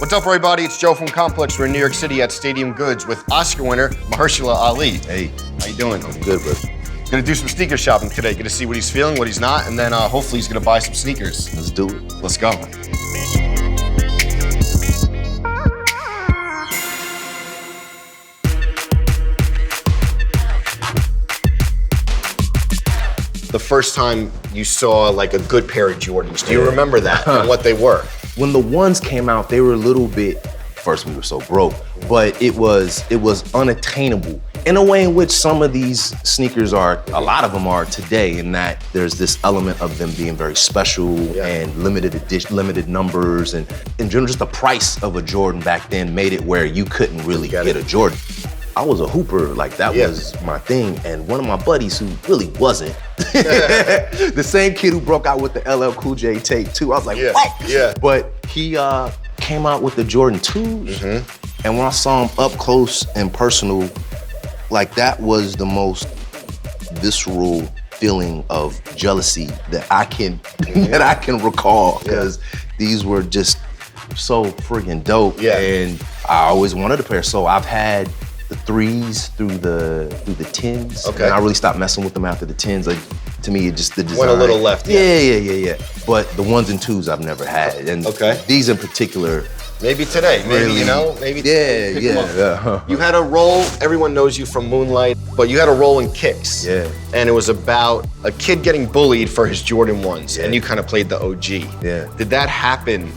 What's up, everybody? It's Joe from Complex. We're in New York City at Stadium Goods with Oscar winner Mahershala Ali. Hey. How you doing? I'm good, bro. Gonna do some sneaker shopping today. Gonna see what he's feeling, what he's not, and then hopefully he's gonna buy some sneakers. Let's do it. Let's go. The first time you saw like a good pair of Jordans, do you remember that and what they were? When the ones came out, they were a little bit, first we were so broke, but it was unattainable in a way in which some of these sneakers are, a lot of them are today, in that there's this element of them being very special and limited edition, limited numbers, and in general, just the price of a Jordan back then made it where you couldn't really get a Jordan. I was a hooper, like that was my thing, and one of my buddies who really wasn't, the same kid who broke out with the LL Cool J tape too, I was like, what? Yeah. But he came out with the Jordan 2s, and when I saw him up close and personal, like that was the most visceral feeling of jealousy that I can recall, because these were just so friggin' dope. And I always wanted a pair, so I've had the 3s through the 10s. And I really stopped messing with them after the 10s. Like, to me, it just, the design. Went a little left. Yeah. But the 1s and 2s I've never had. And these in particular. Maybe today, maybe, really, you know, maybe. Yeah. You had a role, everyone knows you from Moonlight, but you had a role in Kicks. Yeah. And it was about a kid getting bullied for his Jordan 1s, and you kind of played the OG. Yeah. Did that happen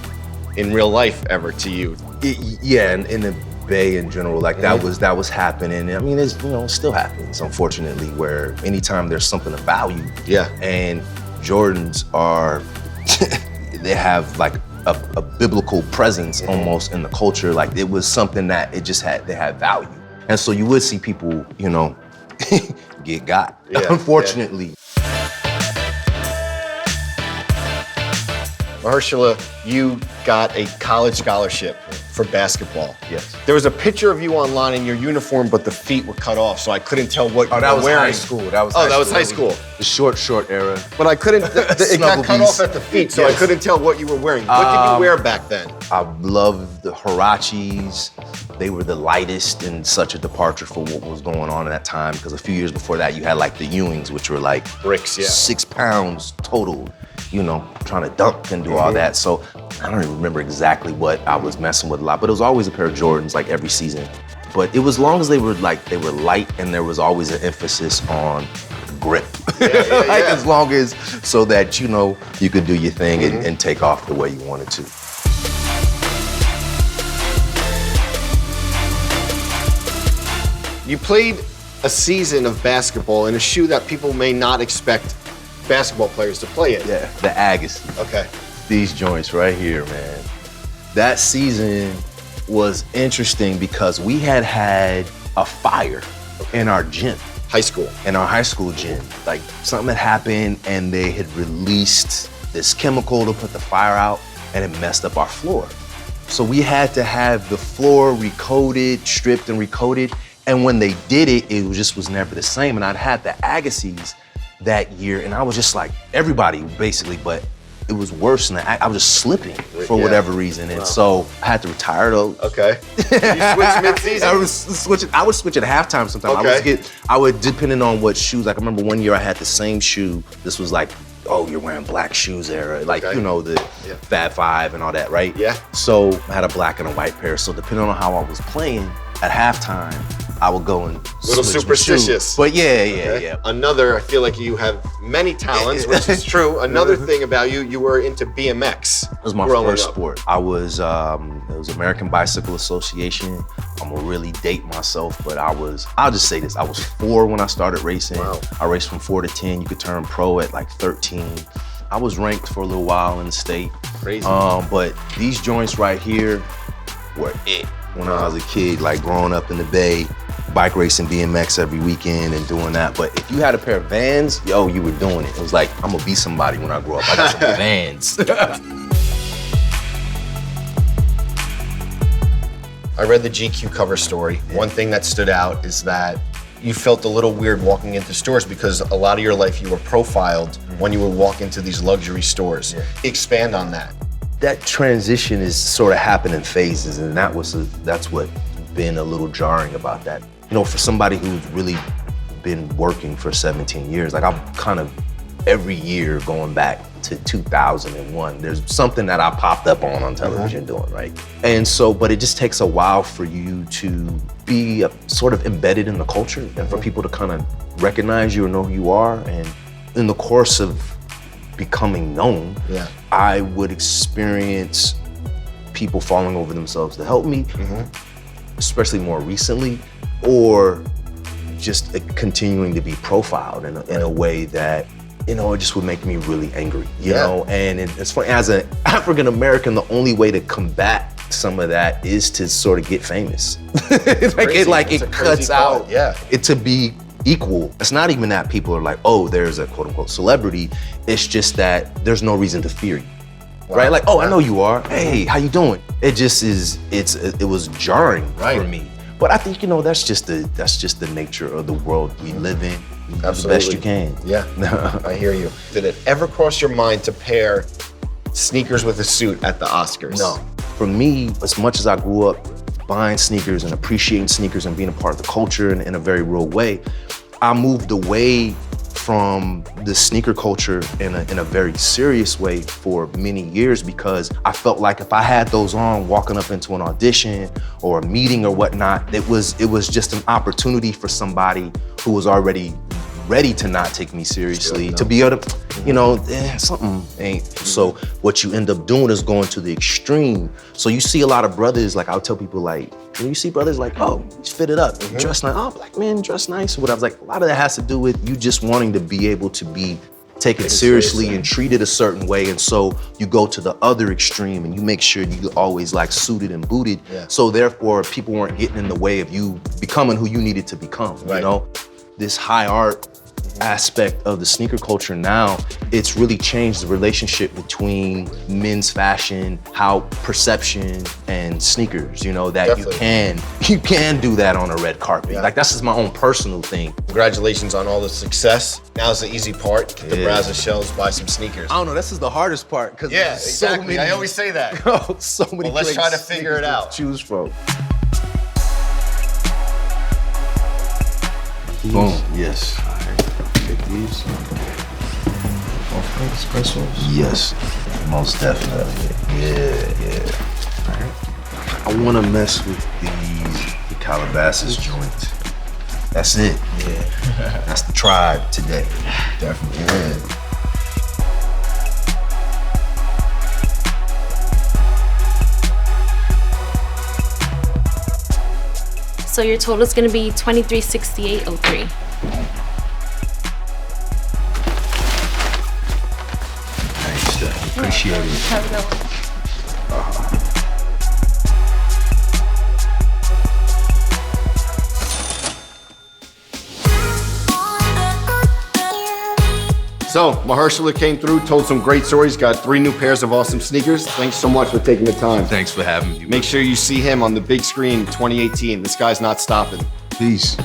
in real life ever to you? In the Bay in general, like that was happening. I mean, it's, you know, it still happens, unfortunately, where anytime there's something of value, and Jordans are, they have like a biblical presence almost in the culture. Like it was something that they had value. And so you would see people, you know, get got, unfortunately. Mahershala, you got a college scholarship for basketball. Yes. There was a picture of you online in your uniform, but the feet were cut off, so I couldn't tell what you were wearing. High school. That was high school. The short era. But I couldn't, it got cut off at the feet, so I couldn't tell what you were wearing. What did you wear back then? I loved the Huaraches. They were the lightest, and such a departure for what was going on at that time, because a few years before that, you had like the Ewings, which were like bricks, 6 pounds total, you know, trying to dunk and do all that. So I don't even remember exactly what I was messing with a lot, but it was always a pair of Jordans like every season. But it was, as long as they were light, and there was always an emphasis on grip. As long as, so that, you know, you could do your thing and take off the way you wanted to. You played a season of basketball in a shoe that people may not expect basketball players to play in. Yeah, the Agassi. Okay. These joints right here, man. That season was interesting because we had a fire in our gym. High school. In our high school gym. Like, something had happened and they had released this chemical to put the fire out, and it messed up our floor. So we had to have the floor recoated, stripped and recoated. And when they did it, it was never the same. And I'd had the Agassis that year, and I was just like, everybody basically, but it was worse than that. I was just slipping for whatever reason. And so I had to retire those. Okay. You switched mid-season? I would switch at halftime sometimes. I would, depending on what shoes. Like, I remember one year I had the same shoe. This was like, oh, you're wearing black shoes era. Like, you know, the Fab Five and all that, right? Yeah. So I had a black and a white pair. So depending on how I was playing, at halftime, I would go and little superstitious. But yeah. Another, I feel like you have many talents, which is true. Another thing about you, you were into BMX. It was my first sport. I was, it was American Bicycle Association. I'm gonna really date myself, but I'll just say this, I was 4 when I started racing. Wow. I raced from 4 to 10. You could turn pro at like 13. I was ranked for a little while in the state. Crazy. But these joints right here were it. When I was a kid, like growing up in the Bay, bike racing BMX every weekend and doing that. But if you had a pair of Vans, yo, you were doing it. It was like, I'm gonna be somebody when I grow up. I got some Vans. I read the GQ cover story. One thing that stood out is that you felt a little weird walking into stores because a lot of your life you were profiled when you would walk into these luxury stores. Expand on that. that transition is sort of happening in phases, and that's what been a little jarring about that. You know, for somebody who's really been working for 17 years, like I'm kind of every year going back to 2001, there's something that I popped up on television doing, right? And so, but it just takes a while for you to be sort of embedded in the culture and for people to kind of recognize you and know who you are. And in the course of becoming known, I would experience people falling over themselves to help me, especially more recently, or just continuing to be profiled in a way that, you know, it just would make me really angry, you know? And it's funny, as an African American, the only way to combat some of that is to sort of get famous. It cuts out it to be equal. It's not even that people are like, oh, there's a quote unquote celebrity. It's just that there's no reason to fear you, right? Like, oh, I know you are. Hey, how you doing? It just is, it was jarring for me. But I think, you know, that's just the nature of the world we live in. Absolutely. The best you can. Yeah, I hear you. Did it ever cross your mind to pair sneakers with a suit at the Oscars? No. For me, as much as I grew up buying sneakers and appreciating sneakers and being a part of the culture in a very real way, I moved away from the sneaker culture in a very serious way for many years, because I felt like if I had those on walking up into an audition or a meeting or whatnot, it was just an opportunity for somebody who was already ready to not take me seriously, to be able to, you know, something ain't. So what you end up doing is going to the extreme. So you see a lot of brothers, like I'll tell people, like, when you see brothers like, oh, he's fitted up, dress nice, oh, black man, dress nice. What I was like, a lot of that has to do with you just wanting to be able to be taken seriously and treated a certain way. And so you go to the other extreme and you make sure you always like suited and booted. So therefore people weren't getting in the way of you becoming who you needed to become, you know? This high art aspect of the sneaker culture now, it's really changed the relationship between men's fashion, how perception and sneakers, you know, that you can do that on a red carpet. Like that's just my own personal thing. Congratulations on all the success. Now's the easy part. Get the browser shelves, buy some sneakers. I don't know, this is the hardest part, because exactly. So many, I always say that. So many. Well, let's try to figure it out. Choose from. Boom. Yes. Take these. Espressos? Yes, most definitely. Yeah. All right. I want to mess with the Calabasas joint. That's it. Yeah. That's the tribe today. Definitely. Yeah. So your total is going to be 2368.03. Thanks, Steph. Appreciate it. Have a good one. So, Mahershala came through, told some great stories, got 3 new pairs of awesome sneakers. Thanks so much for taking the time. Thanks for having me. Make sure you see him on the big screen 2018. This guy's not stopping. Peace.